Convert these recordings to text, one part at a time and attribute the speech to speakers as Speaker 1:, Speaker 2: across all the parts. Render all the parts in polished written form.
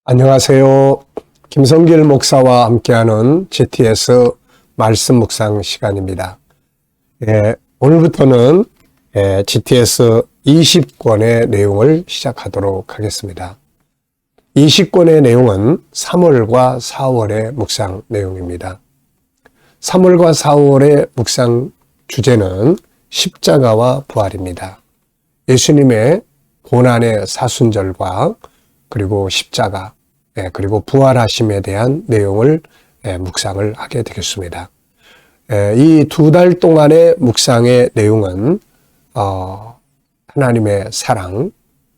Speaker 1: 안녕하세요. 김성길 목사와 함께하는 GTS 말씀 묵상 시간입니다. 오늘부터는 GTS 20권의 내용을 시작하도록 하겠습니다. 20권의 내용은 3월과 4월의 묵상 내용입니다. 3월과 4월의 묵상 주제는 십자가와 부활입니다. 예수님의 고난의 사순절과 그리고 십자가, 그리고 부활하심에 대한 내용을 묵상을 하게 되겠습니다. 이 2달 동안의 묵상의 내용은 하나님의 사랑,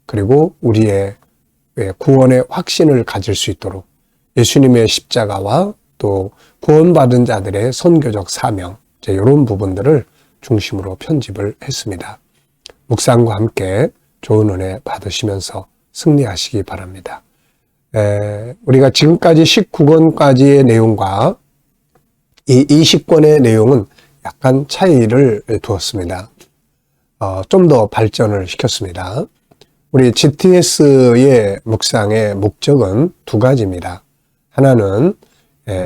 Speaker 1: 그리고 우리의 구원의 확신을 가질 수 있도록 예수님의 십자가와 또 구원받은 자들의 선교적 사명, 이런 부분들을 중심으로 편집을 했습니다. 묵상과 함께 좋은 은혜 받으시면서 승리하시기 바랍니다. 우리가 지금까지 19권까지의 내용과 이 20권의 내용은 약간 차이를 두었습니다. 좀 더 발전을 시켰습니다. 우리 GTS의 묵상의 목적은 두 가지입니다. 하나는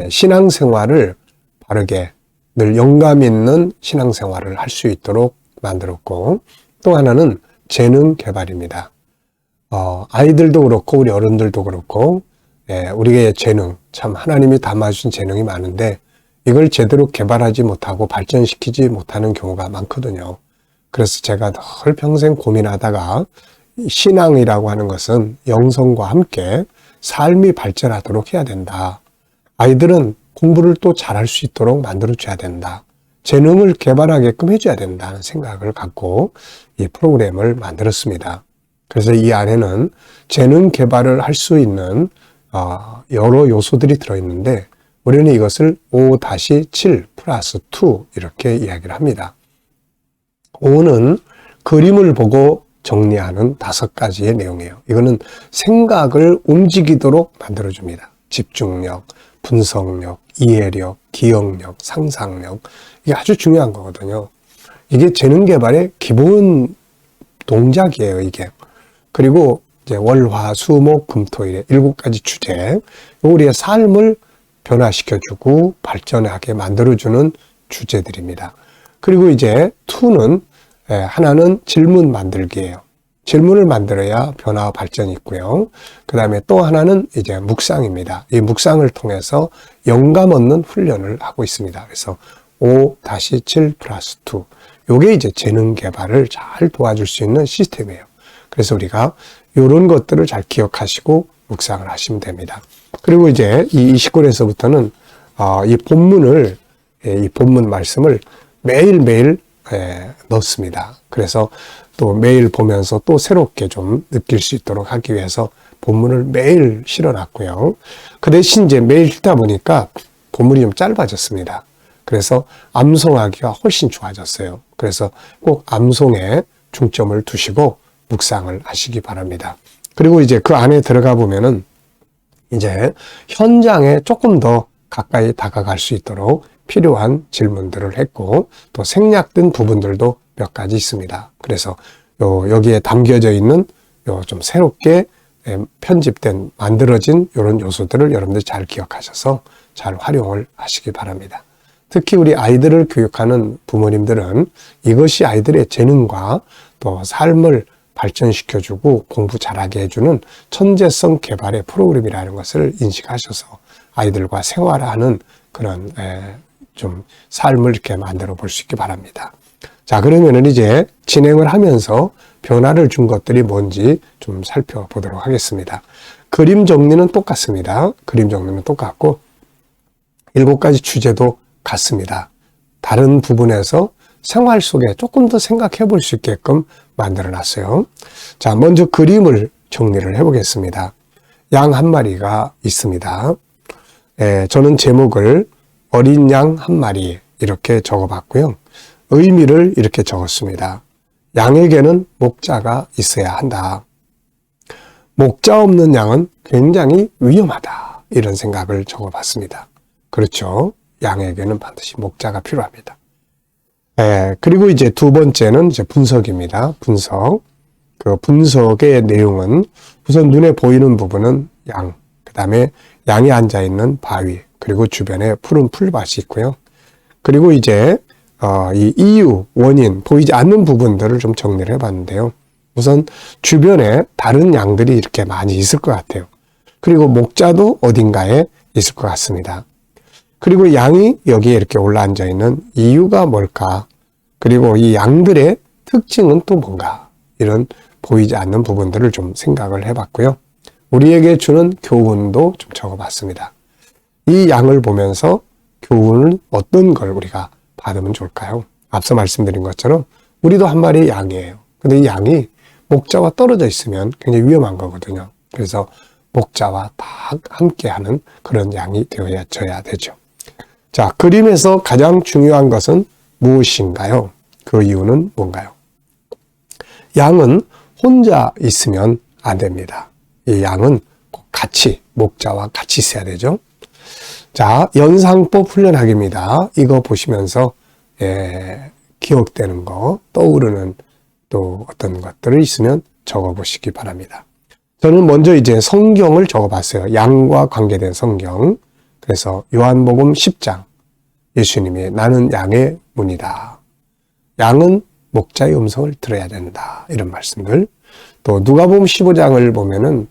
Speaker 1: 신앙생활을 바르게 늘 영감 있는 신앙생활을 할 수 있도록 만들었고, 또 하나는 재능 개발입니다. 아이들도 그렇고 우리 어른들도 그렇고 우리의 재능, 참 하나님이 담아주신 재능이 많은데 이걸 제대로 개발하지 못하고 발전시키지 못하는 경우가 많거든요. 그래서 제가 늘 평생 고민하다가 신앙이라고 하는 것은 영성과 함께 삶이 발전하도록 해야 된다. 아이들은 공부를 또 잘할 수 있도록 만들어줘야 된다. 재능을 개발하게끔 해줘야 된다는 생각을 갖고 이 프로그램을 만들었습니다. 그래서 이 안에는 재능 개발을 할 수 있는 여러 요소들이 들어있는데 우리는 이것을 5-7 플러스 2 이렇게 이야기를 합니다. 5는 그림을 보고 정리하는 5가지의 내용이에요. 이거는 생각을 움직이도록 만들어줍니다. 집중력, 분석력, 이해력, 기억력, 상상력, 이게 아주 중요한 거거든요. 이게 재능 개발의 기본 동작이에요, 이게. 그리고 이제 월, 화, 수, 목, 금, 토일의 7가지 주제, 우리의 삶을 변화시켜주고 발전하게 만들어주는 주제들입니다. 그리고 이제 2는 하나는 질문 만들기예요. 질문을 만들어야 변화와 발전이 있고요. 그 다음에 또 하나는 이제 묵상입니다. 이 묵상을 통해서 영감 얻는 훈련을 하고 있습니다. 그래서 5-7 플러스 2. 요게 이제 재능 개발을 잘 도와줄 수 있는 시스템이에요. 그래서 우리가 이런 것들을 잘 기억하시고 묵상을 하시면 됩니다. 그리고 이제 이 20권에서부터는 이 본문을, 이 본문 말씀을 매일매일 넣습니다. 그래서 또 매일 보면서 또 새롭게 좀 느낄 수 있도록 하기 위해서 본문을 매일 실어놨고요. 그 대신 이제 매일 읽다 보니까 본문이 좀 짧아졌습니다. 그래서 암송하기가 훨씬 좋아졌어요. 그래서 꼭 암송에 중점을 두시고 묵상을 하시기 바랍니다. 그리고 이제 그 안에 들어가 보면은 이제 현장에 조금 더 가까이 다가갈 수 있도록 필요한 질문들을 했고 또 생략된 부분들도 몇 가지 있습니다. 그래서 여기에 담겨져 있는 좀 새롭게 편집된 만들어진 이런 요소들을 여러분들이 잘 기억하셔서 잘 활용을 하시기 바랍니다. 특히 우리 아이들을 교육하는 부모님들은 이것이 아이들의 재능과 또 삶을 발전시켜주고 공부 잘하게 해주는 천재성 개발의 프로그램이라는 것을 인식하셔서 아이들과 생활하는 그런 좀 삶을 이렇게 만들어 볼 수 있기 바랍니다. 자, 그러면은 이제 진행을 하면서 변화를 준 것들이 뭔지 좀 살펴보도록 하겠습니다. 그림 정리는 똑같습니다. 그림 정리는 똑같고 7가지 주제도 같습니다. 다른 부분에서 생활 속에 조금 더 생각해 볼 수 있게끔 만들어 놨어요. 자, 먼저 그림을 정리를 해 보겠습니다. 양 한 마리가 있습니다. 저는 제목을 어린 양 한 마리 이렇게 적어 봤고요. 의미를 이렇게 적었습니다. 양에게는 목자가 있어야 한다. 목자 없는 양은 굉장히 위험하다. 이런 생각을 적어 봤습니다. 그렇죠. 양에게는 반드시 목자가 필요합니다. 그리고 이제 두 번째는 이제 분석입니다. 분석. 그 분석의 내용은 우선 눈에 보이는 부분은 양, 그 다음에 양이 앉아있는 바위, 그리고 주변에 푸른 풀밭이 있고요. 그리고 이제 이 이유, 원인, 보이지 않는 부분들을 좀 정리를 해봤는데요. 우선 주변에 다른 양들이 이렇게 많이 있을 것 같아요. 그리고 목자도 어딘가에 있을 것 같습니다. 그리고 양이 여기에 이렇게 올라앉아 있는 이유가 뭘까? 그리고 이 양들의 특징은 또 뭔가? 이런 보이지 않는 부분들을 좀 생각을 해봤고요. 우리에게 주는 교훈도 좀 적어봤습니다. 이 양을 보면서 교훈은 어떤 걸 우리가 받으면 좋을까요? 앞서 말씀드린 것처럼 우리도 한 마리의 양이에요. 근데 이 양이 목자와 떨어져 있으면 굉장히 위험한 거거든요. 그래서 목자와 다 함께하는 그런 양이 되어져야 되죠. 자, 그림에서 가장 중요한 것은 무엇인가요? 그 이유는 뭔가요? 양은 혼자 있으면 안 됩니다. 이 양은 꼭 같이, 목자와 같이 있어야 되죠. 자, 연상법 훈련하기입니다. 이거 보시면서 기억되는 거, 떠오르는 또 어떤 것들이 있으면 적어보시기 바랍니다. 저는 먼저 이제 성경을 적어봤어요. 양과 관계된 성경. 그래서 요한복음 10장, 예수님이 나는 양의 문이다. 양은 목자의 음성을 들어야 된다. 이런 말씀들. 또 누가복음 15장을 보면은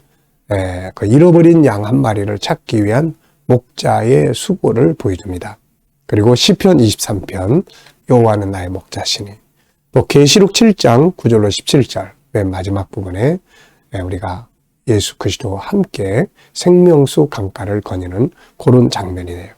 Speaker 1: 그 잃어버린 양 한 마리를 찾기 위한 목자의 수고를 보여줍니다. 그리고 시편 23편 여호와는 나의 목자시니, 또 계시록 7장 9절로 17절 맨 마지막 부분에 우리가 예수 그리스도와 함께 생명수 강가를 거니는 그런 장면이네요.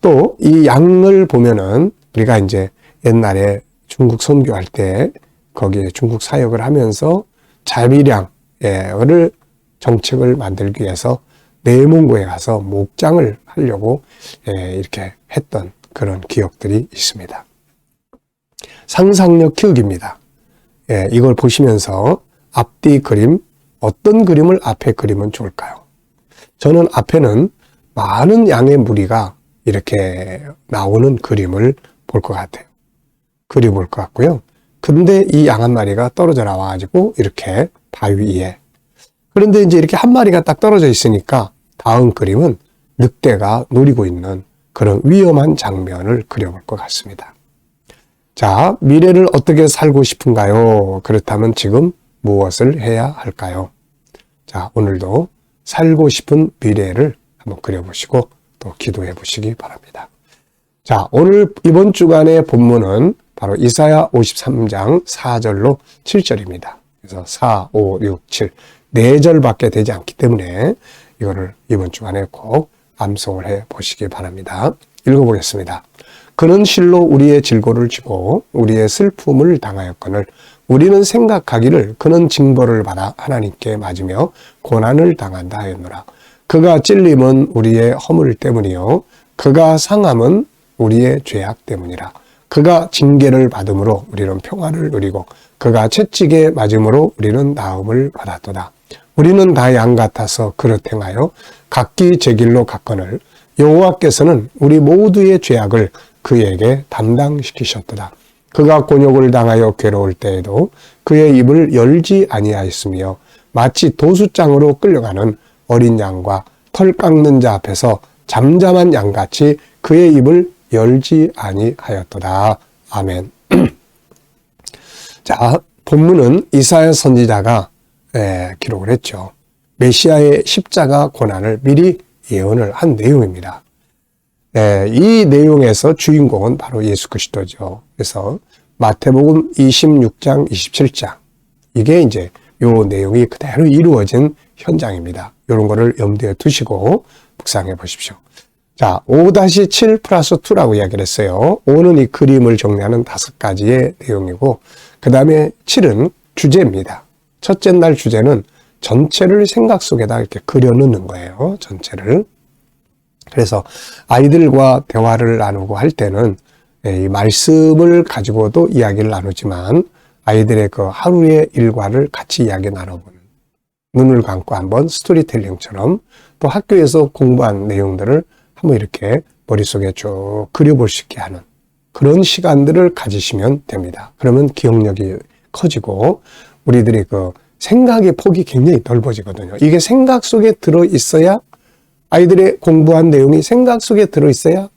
Speaker 1: 또 이 양을 보면은 우리가 이제 옛날에 중국 선교할 때 거기에 중국 사역을 하면서 자비량을 정책을 만들기 위해서 내몽고에 가서 목장을 하려고 이렇게 했던 그런 기억들이 있습니다. 상상력 키우기입니다. 이걸 보시면서 앞뒤 그림, 어떤 그림을 앞에 그리면 좋을까요? 저는 앞에는 많은 양의 무리가 이렇게 나오는 그림을 볼 것 같아요. 그려볼 것 같고요. 근데 이 양 한 마리가 떨어져 나와가지고 이렇게 바위 위에. 그런데 이제 이렇게 한 마리가 딱 떨어져 있으니까 다음 그림은 늑대가 노리고 있는 그런 위험한 장면을 그려볼 것 같습니다. 자, 미래를 어떻게 살고 싶은가요? 그렇다면 지금 무엇을 해야 할까요? 자, 오늘도 살고 싶은 미래를 한번 그려보시고 또 기도해 보시기 바랍니다. 자, 오늘 이번 주간의 본문은 바로 이사야 53장 4절로 7절입니다. 그래서 4, 5, 6, 7, 4절밖에 되지 않기 때문에 이거를 이번 주간에 꼭 암송을 해 보시기 바랍니다. 읽어보겠습니다. 그는 실로 우리의 질고를 지고 우리의 슬픔을 당하였거늘 우리는 생각하기를 그는 징벌을 받아 하나님께 맞으며 고난을 당한다 하였노라. 그가 찔림은 우리의 허물 때문이요 그가 상함은 우리의 죄악 때문이라. 그가 징계를 받음으로 우리는 평화를 누리고 그가 채찍에 맞음으로 우리는 나음을 받았도다. 우리는 다 양 같아서 그릇 행하여 각기 제 길로 갔거늘 여호와께서는 우리 모두의 죄악을 그에게 담당시키셨도다. 그가 곤욕을 당하여 괴로울 때에도 그의 입을 열지 아니하였으며 마치 도수장으로 끌려가는 어린 양과 털 깎는 자 앞에서 잠잠한 양같이 그의 입을 열지 아니하였도다. 아멘. 자, 본문은 이사야 선지자가 기록을 했죠. 메시아의 십자가 고난을 미리 예언을 한 내용입니다. 이 내용에서 주인공은 바로 예수 그리스도죠. 그래서 마태복음 26장, 27장 이게 이제 요 내용이 그대로 이루어진 현장입니다. 이런 거를 염두에 두시고 묵상해 보십시오. 자, 5-7 플러스 2라고 이야기를 했어요. 5는 이 그림을 정리하는 5가지의 내용이고 그 다음에 7은 주제입니다. 첫째 날 주제는 전체를 생각 속에다 이렇게 그려놓는 거예요. 전체를. 그래서 아이들과 대화를 나누고 할 때는 이 말씀을 가지고도 이야기를 나누지만 아이들의 그 하루의 일과를 같이 이야기 나눠보는, 눈을 감고 한번 스토리텔링처럼 또 학교에서 공부한 내용들을 한번 이렇게 머릿속에 쭉 그려볼 수 있게 하는 그런 시간들을 가지시면 됩니다. 그러면 기억력이 커지고 우리들이 그 생각의 폭이 굉장히 넓어지거든요. 이게 생각 속에 들어있어야, 아이들의 공부한 내용이 생각 속에 들어있어야,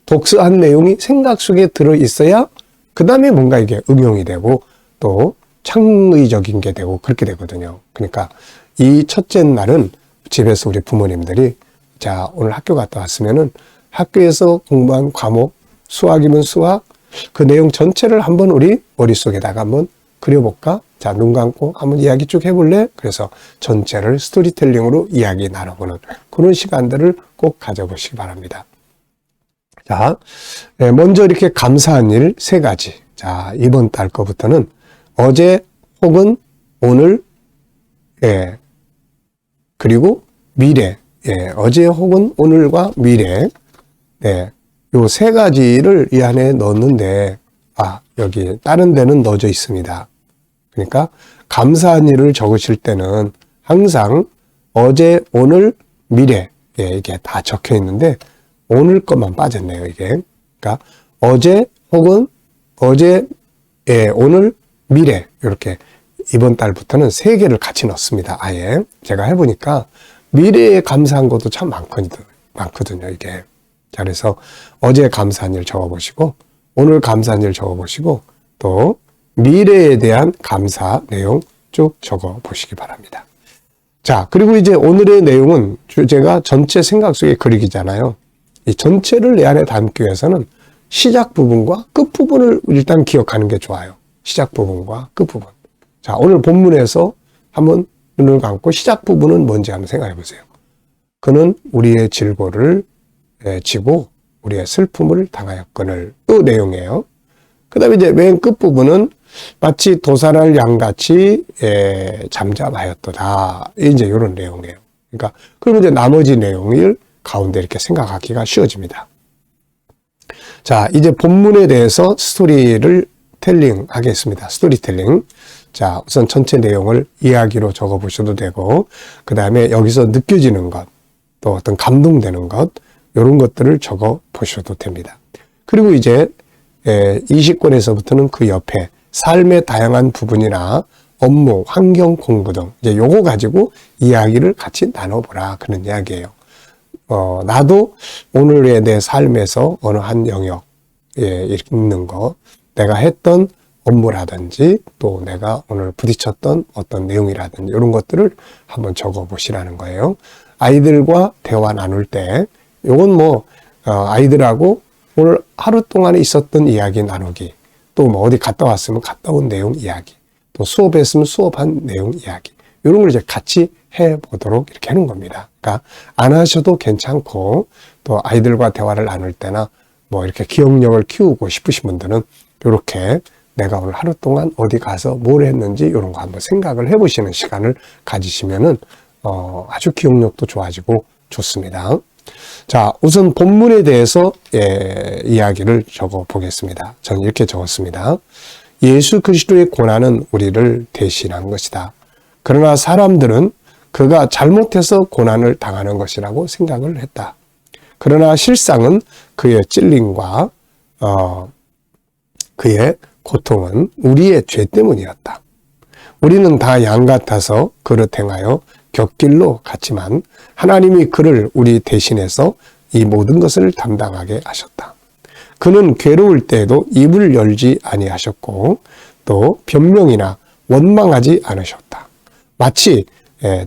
Speaker 1: 독서한 내용이 생각 속에 들어있어야 그 다음에 뭔가 이게 응용이 되고 또 창의적인 게 되고 그렇게 되거든요. 그러니까 이 첫째 날은 집에서 우리 부모님들이 자, 오늘 학교 갔다 왔으면은 학교에서 공부한 과목, 수학이면 수학, 그 내용 전체를 한번 우리 머릿속에다가 한번 그려볼까? 자, 눈 감고 한번 이야기 쭉 해볼래? 그래서 전체를 스토리텔링으로 이야기 나눠보는 그런 시간들을 꼭 가져보시기 바랍니다. 자, 먼저 이렇게 감사한 일 3가지. 자, 이번 달 거부터는 어제 혹은 오늘, 그리고 미래. 어제 혹은 오늘과 미래. 요 3가지를 이 안에 넣었는데, 여기 다른 데는 넣어져 있습니다. 그러니까 감사한 일을 적으실 때는 항상 어제, 오늘, 미래. 이게 다 적혀 있는데, 오늘 것만 빠졌네요, 이게. 그러니까 어제 혹은 어제, 오늘, 미래. 이렇게 이번 달부터는 3개를 같이 넣습니다. 아예. 제가 해보니까 미래에 감사한 것도 참 많거든요, 이게. 자, 그래서 어제 감사한 일 적어보시고, 오늘 감사한 일 적어보시고, 또 미래에 대한 감사 내용 쭉 적어보시기 바랍니다. 자, 그리고 이제 오늘의 내용은 주제가 전체 생각 속에 그리기잖아요. 이 전체를 내 안에 담기 위해서는 시작 부분과 끝 부분을 일단 기억하는 게 좋아요. 시작 부분과 끝 부분. 자, 오늘 본문에서 한번 눈을 감고 시작 부분은 뭔지 한번 생각해 보세요. 그는 우리의 질고를 지고 우리의 슬픔을 당하였거늘. 그 내용이에요. 그 다음에 이제 맨 끝 부분은 마치 도살할 양같이 잠잠하였도다. 이제 이런 내용이에요. 그러니까 그러면 이제 나머지 내용을 가운데 이렇게 생각하기가 쉬워집니다. 자, 이제 본문에 대해서 스토리를 텔링 하겠습니다. 스토리텔링. 자, 우선 전체 내용을 이야기로 적어 보셔도 되고, 그 다음에 여기서 느껴지는 것, 또 어떤 감동되는 것, 이런 것들을 적어 보셔도 됩니다. 그리고 이제 20권에서부터는 그 옆에 삶의 다양한 부분이나 업무, 환경, 공부 등 이제 요거 가지고 이야기를 같이 나눠보라 그런 이야기예요. 나도 오늘의 내 삶에서 어느 한 영역에 있는 거, 내가 했던 업무라든지 또 내가 오늘 부딪혔던 어떤 내용이라든지 이런 것들을 한번 적어 보시라는 거예요. 아이들과 대화 나눌 때 요건 뭐 아이들하고 오늘 하루 동안에 있었던 이야기 나누기, 또 뭐 어디 갔다 왔으면 갔다 온 내용 이야기, 또 수업했으면 수업한 내용 이야기, 이런 걸 이제 같이 해보도록 이렇게 하는 겁니다. 그러니까 안 하셔도 괜찮고, 또 아이들과 대화를 나눌 때나 뭐 이렇게 기억력을 키우고 싶으신 분들은 이렇게 내가 오늘 하루 동안 어디 가서 뭘 했는지 이런 거 한번 생각을 해보시는 시간을 가지시면은 아주 기억력도 좋아지고 좋습니다. 자, 우선 본문에 대해서 이야기를 적어 보겠습니다. 저는 이렇게 적었습니다. 예수 그리스도의 고난은 우리를 대신한 것이다. 그러나 사람들은 그가 잘못해서 고난을 당하는 것이라고 생각을 했다. 그러나 실상은 그의 찔림과 그의 고통은 우리의 죄 때문이었다. 우리는 다 양 같아서 그릇 행하여 곁길로 갔지만 하나님이 그를 우리 대신해서 이 모든 것을 담당하게 하셨다. 그는 괴로울 때에도 입을 열지 아니하셨고 또 변명이나 원망하지 않으셨다. 마치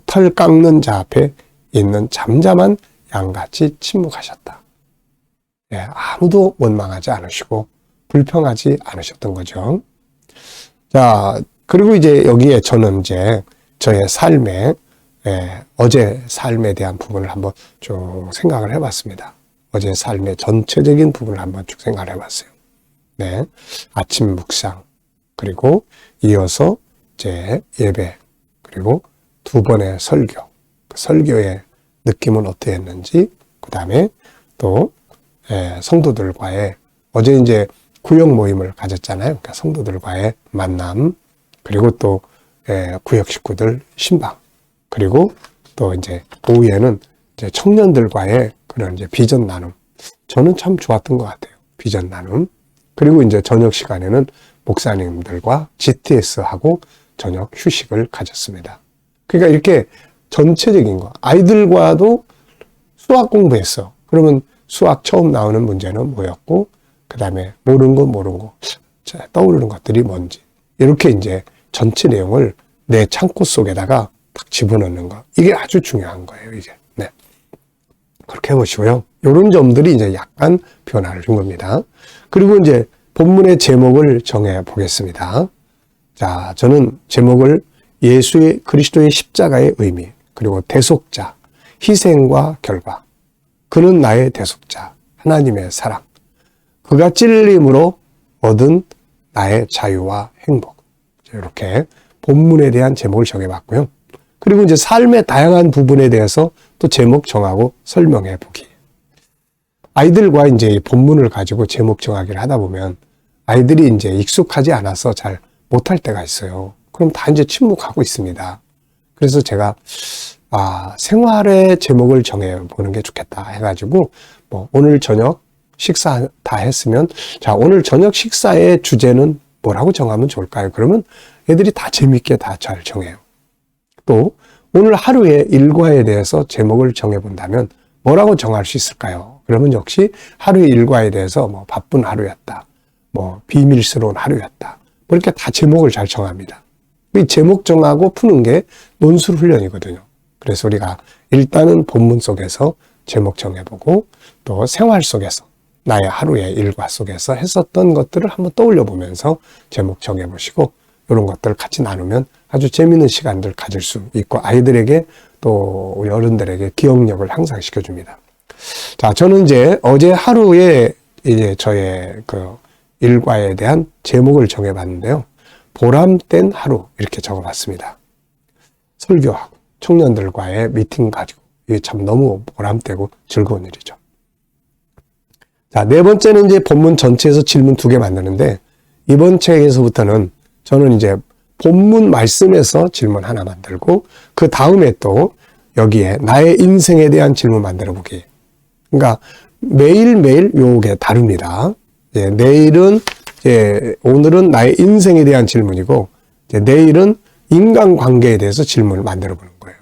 Speaker 1: 털 깎는 자 앞에 있는 잠잠한 양같이 침묵하셨다. 아무도 원망하지 않으시고 불평하지 않으셨던 거죠. 자, 그리고 이제 여기에 저는 이제 저의 삶에 어제 삶에 대한 부분을 한번 쭉 생각을 해봤습니다. 어제 삶의 전체적인 부분을 한번 쭉 생각을 해봤어요. 네, 아침 묵상, 그리고 이어서 이제 예배, 그리고 2번의 설교, 그 설교의 느낌은 어떠했는지, 그 다음에 또 성도들과의 어제 이제 구역 모임을 가졌잖아요. 그러니까 성도들과의 만남, 그리고 또 구역 식구들 신방, 그리고 또 이제 오후에는 이제 청년들과의 그런 이제 비전 나눔. 저는 참 좋았던 것 같아요. 비전 나눔. 그리고 이제 저녁 시간에는 목사님들과 GTS하고 저녁 휴식을 가졌습니다. 그러니까 이렇게 전체적인 거, 아이들과도 수학 공부했어. 그러면 수학 처음 나오는 문제는 뭐였고, 그 다음에 모르는 거, 자, 떠오르는 것들이 뭔지. 이렇게 이제 전체 내용을 내 창고 속에다가 딱 집어넣는 거. 이게 아주 중요한 거예요, 이게. 네. 그렇게 해보시고요. 이런 점들이 이제 약간 변화를 준 겁니다. 그리고 이제 본문의 제목을 정해 보겠습니다. 자, 저는 제목을 예수의 그리스도의 십자가의 의미, 그리고 대속자, 희생과 결과. 그는 나의 대속자, 하나님의 사랑. 그가 찔림으로 얻은 나의 자유와 행복. 이렇게 본문에 대한 제목을 정해봤고요. 그리고 이제 삶의 다양한 부분에 대해서 또 제목 정하고 설명해 보기. 아이들과 이제 본문을 가지고 제목 정하기를 하다 보면 아이들이 이제 익숙하지 않아서 잘 못할 때가 있어요. 그럼 다 이제 침묵하고 있습니다. 그래서 제가 생활의 제목을 정해보는 게 좋겠다 해가지고 뭐 오늘 저녁 식사 다 했으면 자 오늘 저녁 식사의 주제는 뭐라고 정하면 좋을까요? 그러면 애들이 다 재밌게 다 잘 정해요. 또 오늘 하루의 일과에 대해서 제목을 정해본다면 뭐라고 정할 수 있을까요? 그러면 역시 하루의 일과에 대해서 뭐 바쁜 하루였다, 뭐 비밀스러운 하루였다, 뭐 이렇게 다 제목을 잘 정합니다. 이 제목 정하고 푸는 게 논술 훈련이거든요. 그래서 우리가 일단은 본문 속에서 제목 정해보고 또 생활 속에서 나의 하루의 일과 속에서 했었던 것들을 한번 떠올려 보면서 제목 정해보시고 이런 것들을 같이 나누면 아주 재미있는 시간들 가질 수 있고 아이들에게 또 우리 어른들에게 기억력을 향상시켜 줍니다. 자, 저는 이제 어제 하루에 이제 저의 그 일과에 대한 제목을 정해봤는데요. 보람된 하루 이렇게 적어봤습니다. 설교하고 청년들과의 미팅 가지고 이게 참 너무 보람되고 즐거운 일이죠. 자, 네 번째는 이제 본문 전체에서 질문 2개 만드는데 이번 책에서부터는 저는 이제 본문 말씀에서 질문 하나 만들고 그 다음에 또 여기에 나의 인생에 대한 질문 만들어 보기. 그러니까 매일매일 요게 다릅니다. 내일은 오늘은 나의 인생에 대한 질문이고 내일은 인간관계에 대해서 질문을 만들어 보는 거예요.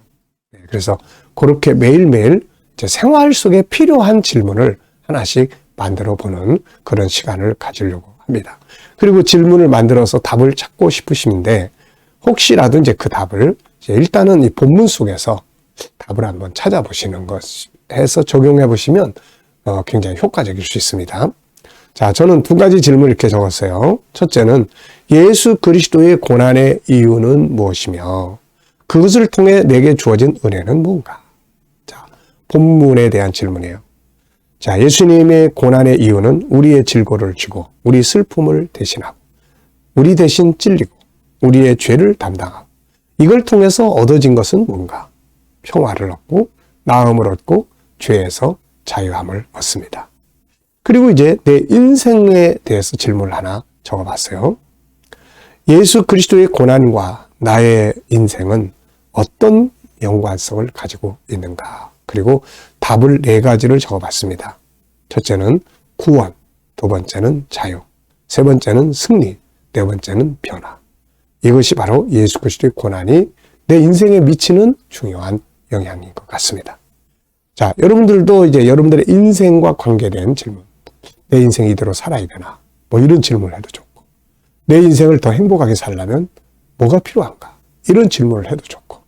Speaker 1: 그래서 그렇게 매일매일 생활 속에 필요한 질문을 하나씩 만들어 보는 그런 시간을 가지려고 합니다. 그리고 질문을 만들어서 답을 찾고 싶으신데 혹시라도 이제 그 답을 일단은 이 본문 속에서 답을 한번 찾아보시는 것 해서 적용해 보시면 굉장히 효과적일 수 있습니다. 자, 저는 2가지 질문을 이렇게 적었어요. 첫째는 예수 그리스도의 고난의 이유는 무엇이며 그것을 통해 내게 주어진 은혜는 뭔가? 자, 본문에 대한 질문이에요. 자, 예수님의 고난의 이유는 우리의 질고를 지고 우리 슬픔을 대신하고 우리 대신 찔리고 우리의 죄를 담당하고 이걸 통해서 얻어진 것은 뭔가? 평화를 얻고 나음을 얻고 죄에서 자유함을 얻습니다. 그리고 이제 내 인생에 대해서 질문을 하나 적어봤어요. 예수 그리스도의 고난과 나의 인생은 어떤 연관성을 가지고 있는가? 그리고 답을 4가지를 적어봤습니다. 첫째는 구원, 2번째는 자유, 3번째는 승리, 4번째는 변화. 이것이 바로 예수 그리스도의 고난이 내 인생에 미치는 중요한 영향인 것 같습니다. 자, 여러분들도 이제 여러분들의 인생과 관계된 질문, 내 인생 이대로 살아야 되나? 뭐 이런 질문을 해도 좋고, 내 인생을 더 행복하게 살려면 뭐가 필요한가? 이런 질문을 해도 좋고,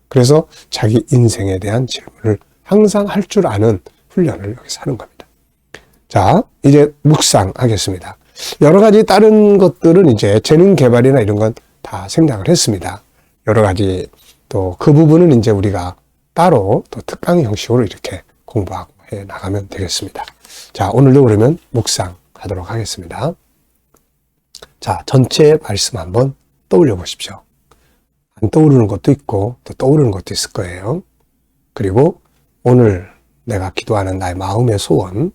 Speaker 1: 그래서 자기 인생에 대한 질문을 항상 할 줄 아는 훈련을 여기서 하는 겁니다. 자, 이제 묵상하겠습니다. 여러 가지 다른 것들은 이제 재능 개발이나 이런 건 다 생략을 했습니다. 여러 가지 또 그 부분은 이제 우리가 따로 또 특강 형식으로 이렇게 공부하고 해 나가면 되겠습니다. 자, 오늘도 그러면 묵상하도록 하겠습니다. 자, 전체 말씀 한번 떠올려 보십시오. 안 떠오르는 것도 있고 또 떠오르는 것도 있을 거예요. 그리고 오늘 내가 기도하는 나의 마음의 소원,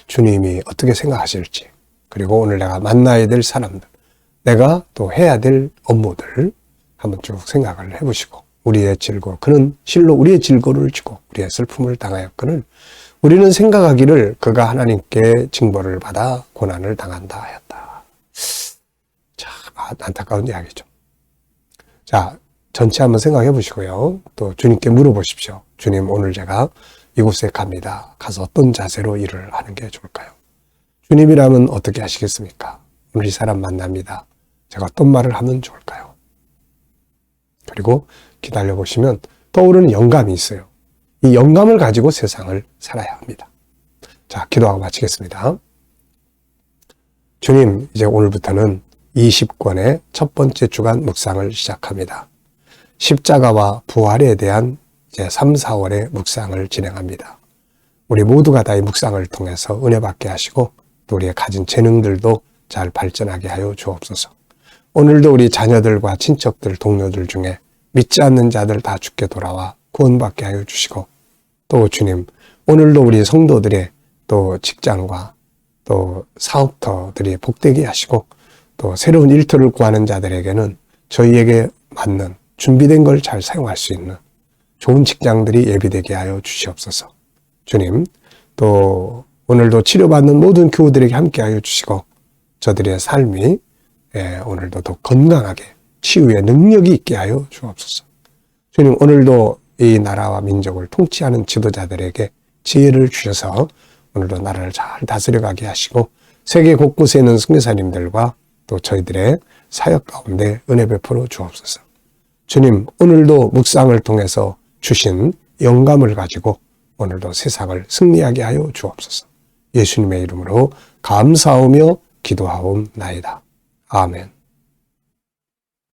Speaker 1: 주님이 어떻게 생각하실지, 그리고 오늘 내가 만나야 될 사람들, 내가 또 해야 될 업무들 한번 쭉 생각을 해보시고 우리의 질고, 그는 실로 우리의 질고를 지고 우리의 슬픔을 당하였거늘 우리는 생각하기를 그가 하나님께 징벌을 받아 고난을 당한다 하였다. 참 안타까운 이야기죠. 자, 전체 한번 생각해 보시고요. 또 주님께 물어보십시오. 주님, 오늘 제가 이곳에 갑니다. 가서 어떤 자세로 일을 하는 게 좋을까요? 주님이라면 어떻게 하시겠습니까? 오늘 이 사람 만납니다. 제가 어떤 말을 하면 좋을까요? 그리고 기다려 보시면 떠오르는 영감이 있어요. 이 영감을 가지고 세상을 살아야 합니다. 자, 기도하고 마치겠습니다. 주님, 이제 오늘부터는 20권의 첫 번째 주간 묵상을 시작합니다. 십자가와 부활에 대한 이제 3, 4월의 묵상을 진행합니다. 우리 모두가 다 이 묵상을 통해서 은혜 받게 하시고 또 우리의 가진 재능들도 잘 발전하게 하여 주옵소서. 오늘도 우리 자녀들과 친척들, 동료들 중에 믿지 않는 자들 다 주께 돌아와 구원받게 하여 주시고 또 주님, 오늘도 우리 성도들의 또 직장과 또 사업터들이 복되게 하시고 또 새로운 일터를 구하는 자들에게는 저희에게 맞는 준비된 걸 잘 사용할 수 있는 좋은 직장들이 예비되게 하여 주시옵소서. 주님, 또 오늘도 치료받는 모든 교우들에게 함께 하여 주시고 저들의 삶이 오늘도 더 건강하게 치유의 능력이 있게 하여 주옵소서. 주님, 오늘도 이 나라와 민족을 통치하는 지도자들에게 지혜를 주셔서 오늘도 나라를 잘 다스려가게 하시고 세계 곳곳에 있는 선교사님들과 또 저희들의 사역 가운데 은혜 베풀어 주옵소서. 주님, 오늘도 묵상을 통해서 주신 영감을 가지고 오늘도 세상을 승리하게 하여 주옵소서. 예수님의 이름으로 감사하며 기도하옵나이다. 아멘.